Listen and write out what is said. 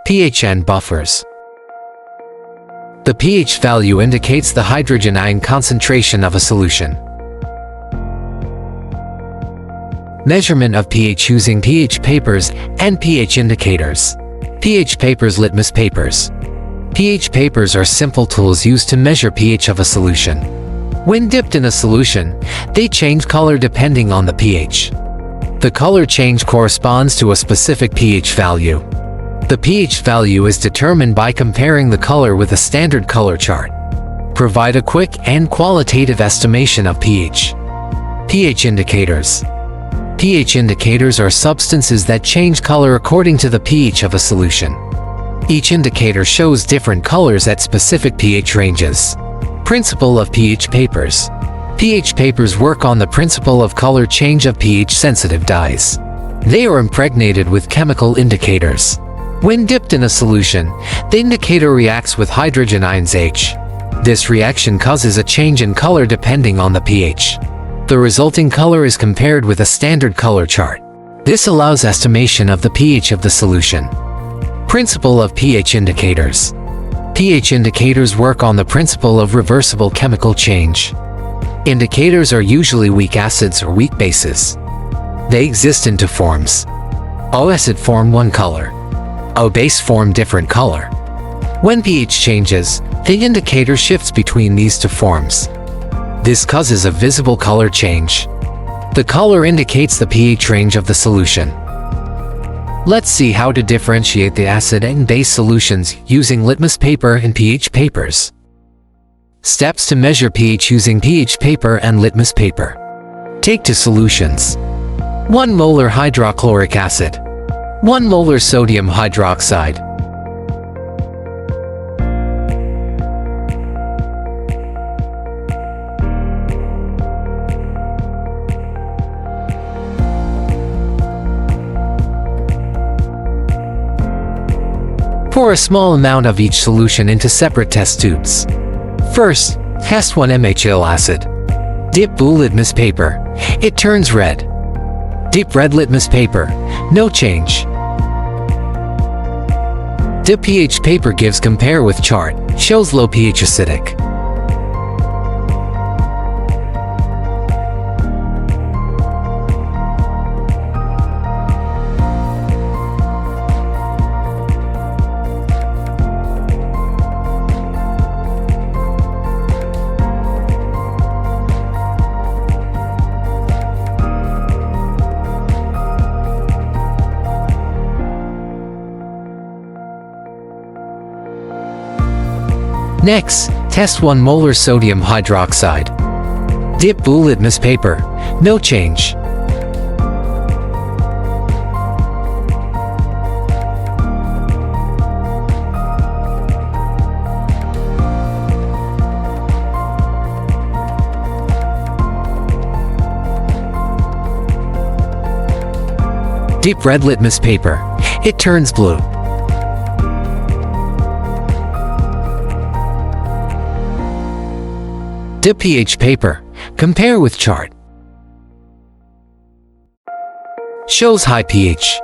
pH and buffers. The pH value indicates the hydrogen ion concentration of a solution. Measurement of pH using pH papers and pH indicators. pH papers. Litmus papers. pH papers are simple tools used to measure pH of a solution. When dipped in a solution, they change color depending on the pH. The color change corresponds to a specific pH value. The pH value is determined by comparing the color with a standard color chart. Provide a quick and qualitative estimation of pH. pH indicators. pH indicators are substances that change color according to the pH of a solution. Each indicator shows different colors at specific pH ranges. Principle of pH papers. pH papers work on the principle of color change of pH-sensitive dyes. They are impregnated with chemical indicators. When dipped in a solution, the indicator reacts with hydrogen ions H. This reaction causes a change in color depending on the pH. The resulting color is compared with a standard color chart. This allows estimation of the pH of the solution. Principle of pH indicators. pH indicators work on the principle of reversible chemical change. Indicators are usually weak acids or weak bases. They exist in two forms. O acid form one color. O base form different color. When pH changes, the indicator shifts between these two forms. This causes a visible color change. The color indicates the pH range of the solution. Let's see how to differentiate the acid and base solutions using litmus paper and pH papers. Steps to measure pH using pH paper and litmus paper. Take two solutions. 1 molar hydrochloric acid. 1 molar sodium hydroxide. Pour a small amount of each solution into separate test tubes. First, test 1 HCl acid. Dip blue litmus paper. It turns red. Dip red litmus paper. No change. Dip pH paper gives compare with chart. Shows low pH acidic. Next, test 1 molar sodium hydroxide. Dip blue litmus paper. No change. Dip red litmus paper. It turns blue. Dip pH paper. Compare with chart. Shows high pH.